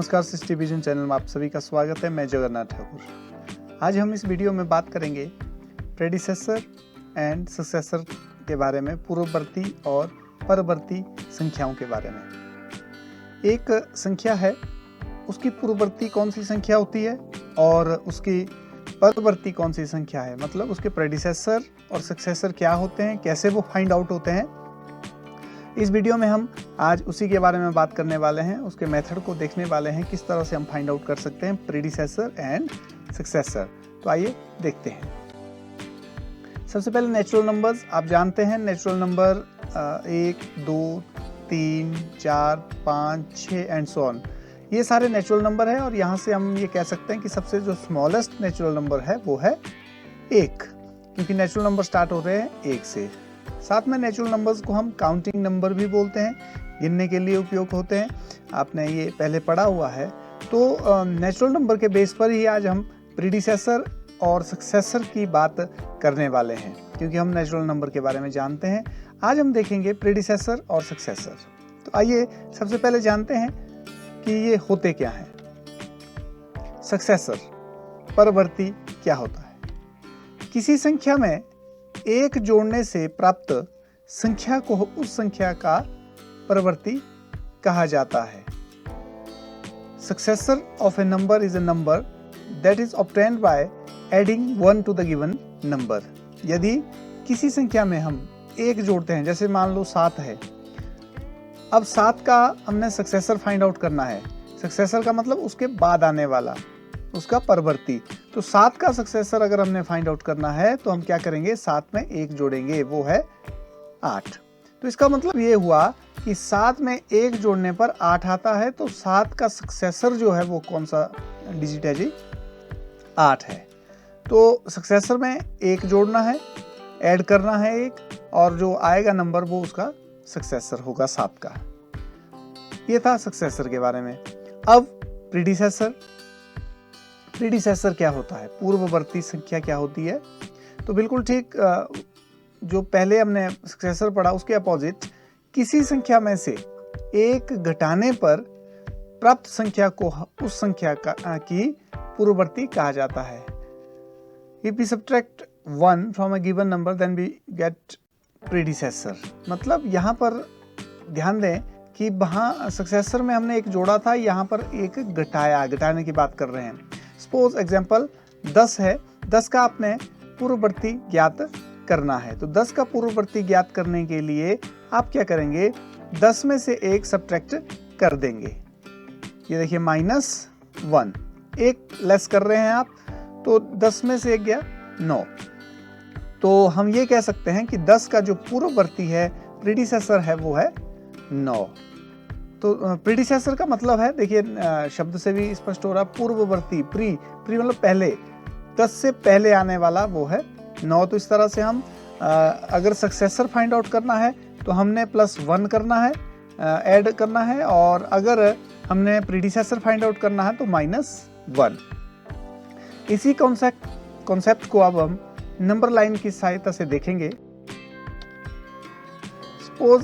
नमस्कार, sixty vision channel में आप सभी का स्वागत है। मैं जगन्नाथ ठाकुर। आज हम इस वीडियो में बात करेंगे प्रेडिसेसर एंड सक्सेसर के बारे में, पूर्ववर्ती और परवर्ती संख्याओं के बारे में। एक संख्या है, उसकी पूर्ववर्ती कौन सी संख्या होती है और उसकी परवर्ती कौन सी संख्या है, मतलब उसके प्रेडिसेसर और सक्सेसर क्या होते हैं, कैसे वो फाइंड आउट होते हैं। इस वीडियो में हम आज उसी के बारे में बात करने वाले हैं, उसके मेथड को देखने वाले हैं, किस तरह से हम फाइंड आउट कर सकते हैं प्रेडिसेसर एंड सक्सेसर। तो आइए देखते हैं। सबसे पहले नेचुरल नंबर्स, आप जानते हैं natural number 1, 2, 3, 4, 5, 6 and so on, ये सारे नेचुरल नंबर है। और यहाँ से हम ये कह सकते हैं कि सबसे जो स्मॉलेस्ट नेचुरल नंबर है वो है 1, क्योंकि नेचुरल नंबर स्टार्ट हो रहे हैं 1 से। साथ में नेचुरल नंबर्स को हम काउंटिंग नंबर भी बोलते हैं, गिनने के लिए उपयोग होते हैं। आपने ये पहले पढ़ा हुआ है। तो नेचुरल नंबर के बेस पर ही आज हम प्रीडिसेसर और सक्सेसर की बात करने वाले हैं, क्योंकि हम नेचुरल नंबर के बारे में जानते हैं। आज हम देखेंगे प्रीडिसेसर और सक्सेसर। तो आइए सबसे पहले जानते हैं कि ये होते क्या हैं। सक्सेसर, परवर्ती क्या होता है? किसी संख्या में एक जोड़ने से प्राप्त संख्या को उस संख्या का परवर्ती कहा जाता है। Successor of a number is a number that is obtained by adding 1 to the given number. यदि किसी संख्या में हम एक जोड़ते हैं, जैसे मान लो 7 है, अब 7 का हमने सक्सेसर फाइंड आउट करना है। सक्सेसर का मतलब उसके बाद आने वाला, उसका परवर्ती। तो 7 का सक्सेसर अगर हमने फाइंड आउट करना है तो हम क्या करेंगे, 7 में 1 जोड़ेंगे, वो है 8। तो इसका मतलब ये हुआ कि 7 में 1 जोड़ने पर 8 आता है। तो 7 का सक्सेसर जो है वो कौन सा डिजिट है जी? 8 है। तो सक्सेसर में 1 जोड़ना है, ऐड करना है 1, और जो आएगा नंबर वो उसका सक्सेसर होगा 7 का। ये था सक्सेसर के बारे में। अब प्रीडिसेसर, प्रीडिसेसर क्या होता है, पूर्ववर्ती संख्या क्या होती है? तो बिल्कुल ठीक, जो पहले हमने सक्सेसर पढ़ा उसके अपोजिट, किसी संख्या में से एक घटाने पर प्राप्त संख्या को उस संख्या की पूर्ववर्ती कहा जाता है। If we subtract 1 from a given number then we get predecessor। मतलब यहाँ पर ध्यान दें कि वहाँ सक्सेसर में हमने 1 जोड़ा था, यहाँ पर 1 घटाया, घटाने की बात कर रहे हैं। सपोज एग्जाम्पल 10 है, 10 का आपने पूर्ववर्ती ज्ञात करना है। तो 10 का पूर्ववर्ती ज्ञात करने के लिए आप क्या करेंगे, 10 में से 1 सब्ट्रैक्ट कर देंगे। ये देखिए -1, 1 लेस कर रहे हैं आप, तो 10 में से 1 गया 9। तो हम ये कह सकते हैं कि 10 का जो पूर्ववर्ती है, प्रीडिसेसर है, वो है 9। तो प्रीडिसेसर का मतलब है, देखिए शब्द से भी स्पष्ट हो रहा, पूर्ववर्ती, प्री मतलब पहले, 10 से पहले आने वाला वो है 9। तो इस तरह से हम अगर सक्सेसर फाइंड आउट करना है तो हमने +1 करना है, ऐड करना है, और अगर हमने प्रीडिसेसर फाइंड आउट करना है तो -1। इसी कॉन्सेप्ट को अब हम नंबर लाइन की सहायता से देखेंगे। सपोज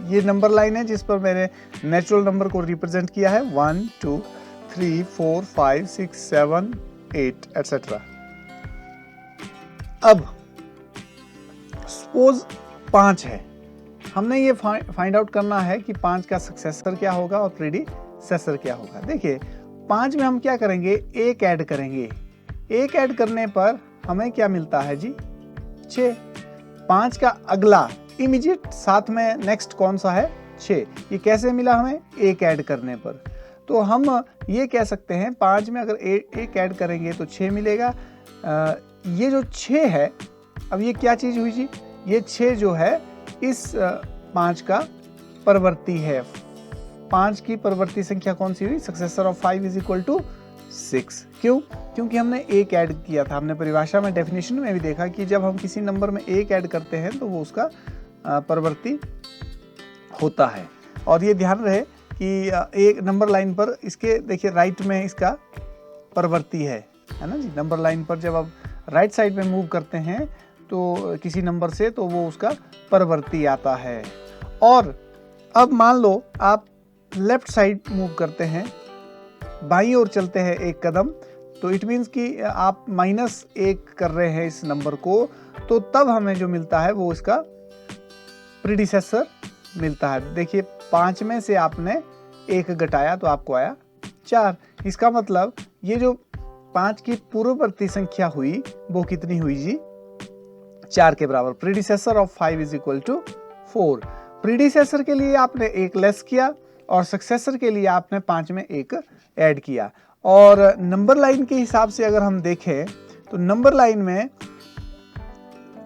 ये नंबर लाइन है जिस पर मैंने नेचुरल नंबर को रिप्रेजेंट किया है, 1, 2, 3, 4, 5, 6, 7, 8 एटसेट्रा। अब सपोज 5 है, हमने ये फाइंड आउट करना है कि 5 का सक्सेसर क्या होगा और प्रीडिसेसर क्या होगा। देखिए 5 में हम क्या करेंगे, 1 ऐड करेंगे। 1 ऐड करने पर हमें क्या मिलता है जी? 6। 5 का अगला इमीडिएट साथ में नेक्स्ट कौन सा है? 6। ये कैसे मिला हमें? 1 ऐड करने पर। तो हम ये कह सकते हैं 5 में अगर 1 ऐड करेंगे तो 6 मिलेगा। ये जो 6 है, अब ये क्या चीज़ हुई जी? ये 6 जो है इस 5 का परवर्ती है। 5 की परवर्ती संख्या कौन सी हुई? Successor of 5 is equal to 6। क्यों? क्योंकि हमने 1 ऐड किया था। हमने परिभाषा में, डेफिनेशन में भी देखा कि जब हम किसी नंबर में 1 ऐड करते हैं तो वो उसका परवर्ती होता है। और ये ध्यान रहे कि एक नंबर लाइन पर इसके, देखिए राइट में इसका परवर्ती है ना जी। नंबर लाइन पर जब आप राइट साइड में मूव करते हैं तो किसी नंबर से, तो वो उसका परवर्ती आता है। और अब मान लो आप लेफ्ट साइड मूव करते हैं बाईं ओर चलते हैं एक कदम, तो इट मीन्स कि आप -1 कर रहे हैं इस नंबर को, तो तब हमें जो मिलता है वो इसका प्रीडिसेसर मिलता है। देखिए 5 में से आपने 1 घटाया तो आपको आया 4। इसका मतलब ये जो 5 की पूर्ववर्ती संख्या हुई वो कितनी हुई जी? 4 के बराबर। Predecessor of 5 is equal to 4। Predecessor के लिए आपने 1 लेस किया और सक्सेसर के लिए आपने 5 में 1 ऐड किया। और नंबर लाइन के हिसाब से अगर हम देखें तो नंबर लाइन में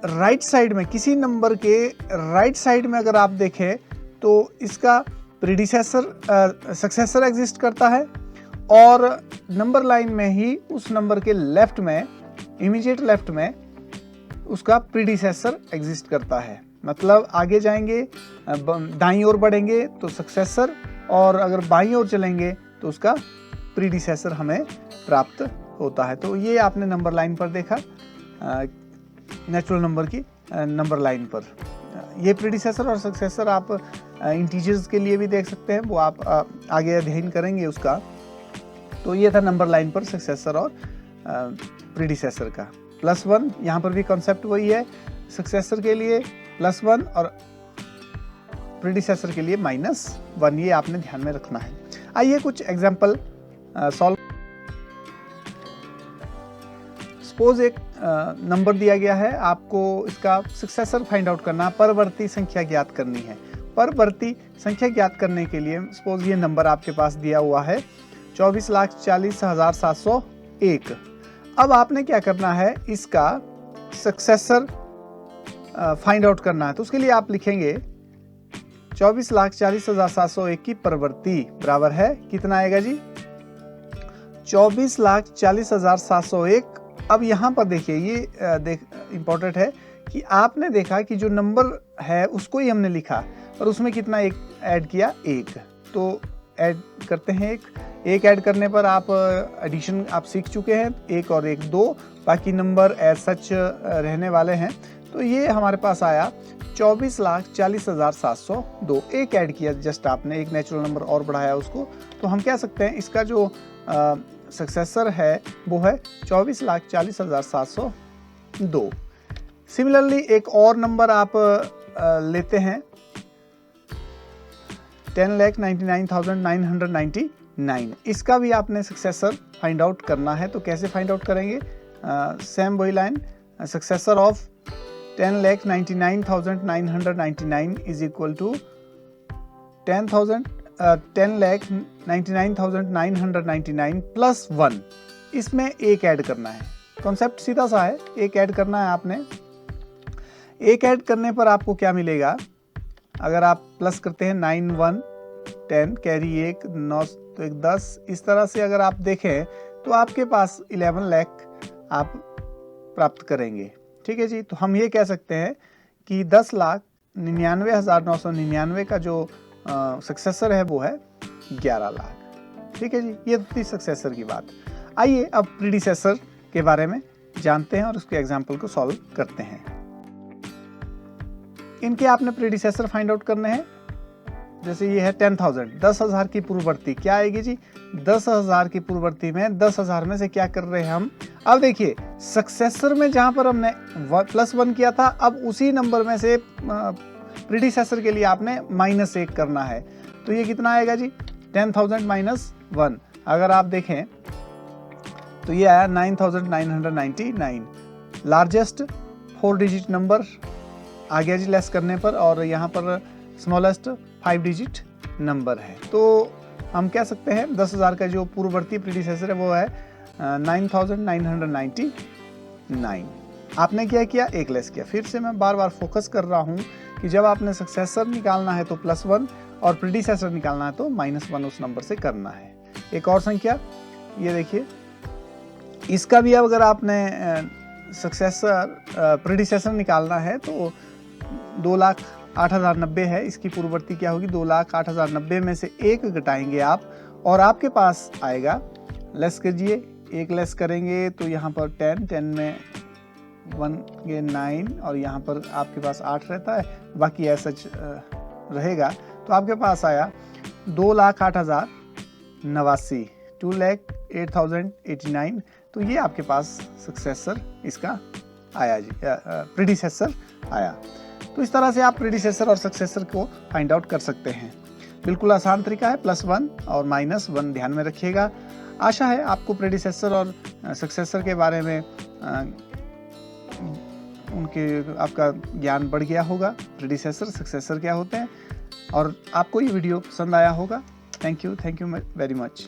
राइट साइड में, किसी नंबर के राइट साइड में अगर आप देखें तो इसका प्रीडिसेसर सक्सेसर एग्जिस्ट करता है, और नंबर लाइन में ही उस नंबर के लेफ्ट में, इमीडिएट लेफ्ट में उसका प्रीडिसेसर एग्जिस्ट करता है। मतलब आगे जाएंगे, दाईं ओर बढ़ेंगे तो सक्सेसर, और अगर बाईं ओर चलेंगे तो उसका प्रीडिसेसर हमें प्राप्त होता है। तो ये आपने नंबर लाइन पर देखा, नेचुरल नंबर की नंबर लाइन पर। ये प्रीडिसेसर और सक्सेसर आप इंटीजर्स के लिए भी देख सकते हैं, वो आप आगे अध्ययन करेंगे उसका। तो ये था नंबर लाइन पर सक्सेसर और प्रीडिसेसर का। +1 यहाँ पर भी कॉन्सेप्ट वही है, सक्सेसर के लिए +1 और प्रीडिसेसर के लिए -1, ये आपने ध्यान में रखना है। आइए कुछ एग्जाम्पल सॉल्व। सपोज एक नंबर दिया गया है, आपको इसका सक्सेसर फाइंड आउट करना है, परवर्ती संख्या ज्ञात करनी है। परवर्ती संख्या ज्ञात करने के लिए सपोज ये नंबर आपके पास दिया हुआ है 24,40,701। अब आपने क्या करना है, इसका सक्सेसर फाइंड आउट करना है। तो उसके लिए आप लिखेंगे 24,40,701 की परवर्ती बराबर है, कितना आएगा जी? 24,40,701। अब यहाँ पर देखिए, ये इम्पोर्टेंट है कि आपने देखा कि जो नंबर है उसको ही हमने लिखा, और उसमें कितना एक ऐड किया? 1। तो ऐड करते हैं, एक ऐड करने पर आप एडिशन आप सीख चुके हैं, 1 और 1 2, बाकी नंबर एज सच रहने वाले हैं। तो ये हमारे पास आया 24,40,702। एक ऐड किया जस्ट आपने, एक नेचुरल नंबर और बढ़ाया उसको। तो हम कह सकते हैं इसका जो सक्सेसर है वो है 24,40,702। सिमिलरली एक और नंबर आप लेते हैं 10,99,999। इसका भी आपने सक्सेसर फाइंड आउट करना है। तो कैसे फाइंड आउट करेंगे? सेम वही लाइन, successor of 10,99,999 is equal to 10,99,999 plus 1। इसमें एक ऐड करना है। कॉन्सेप्ट सीधा सा है, एक ऐड करना है आपने। एक ऐड करने पर आपको क्या मिलेगा? अगर आप प्लस करते हैं 9 1 10, कैरी 1 9 तो 1 10, इस तरह से अगर आप देखें तो आपके पास 11 लाख आप प्राप्त करेंगे। ठीक है जी। तो हम ये कह सकते हैं कि 10,99,999 का जो सक्सेसर है वो है 11 लाख। ठीक है जी, ये थी सक्सेसर की बात। आइए अब प्रीडिसेसर के बारे में जानते हैं और उसके एग्जाम्पल को सॉल्व करते हैं। इनके आपने प्रीडिसेसर फाइंड आउट करने हैं। जैसे ये है 10,000, 10,000 की पूर्ववर्ती क्या आएगी जी? 10,000 की पूर्ववर्ती में 10,000 में से क्या कर रहे हैं हम? अब देखिए सक्सेसर में जहां पर हमने +1 किया था, अब उसी नंबर में से प्रीडिसेसर के लिए आपने -1 करना है। तो ये कितना आएगा जी? 10,000 -1। अगर आप देखें तो ये आया 9,999। लार्जेस्ट 4 डिजिट नंबर आ गया जी लेस करने पर, और यहाँ पर स्मॉलेस्ट 5 डिजिट नंबर है। तो हम कह सकते हैं 10,000 का जो पूर्ववर्ती प्रीडिसेसर है वो है 9,999। आपने क्या किया? एक लेस किया। फिर से मैं बार बार फोकस कर रहा हूँ कि जब आपने सक्सेसर निकालना है तो +1 और प्रीडिसेसर निकालना है तो -1 उस नंबर से करना है। एक और संख्या ये देखिए, इसका भी अगर आपने सक्सेसर प्रीडिसेसर निकालना है तो 2,08,090 है। इसकी पूर्ववर्ती क्या होगी? 2,08,090 में से 1 घटाएंगे आप और आपके पास आएगा, लेस कीजिए, 1 लेस करेंगे तो यहाँ पर 10 में 1 के 9 और यहाँ पर आपके पास 8 रहता है, बाकी ऐसा रहेगा। तो आपके पास आया 2,08,089। 2,08,089। तो ये आपके पास सक्सेसर इसका आया जी, प्रीडिसेसर आया। तो इस तरह से आप प्रीडिसेसर और सक्सेसर को फाइंड आउट कर सकते हैं। बिल्कुल आसान तरीका है, +1 और -1 ध्यान में रखिएगा। आशा है आपको प्रीडिसेसर और सक्सेसर के बारे में आपका ज्ञान बढ़ गया होगा। प्रीडिसेसर सक्सेसर क्या होते हैं, और आपको ये वीडियो पसंद आया होगा। Thank you very much.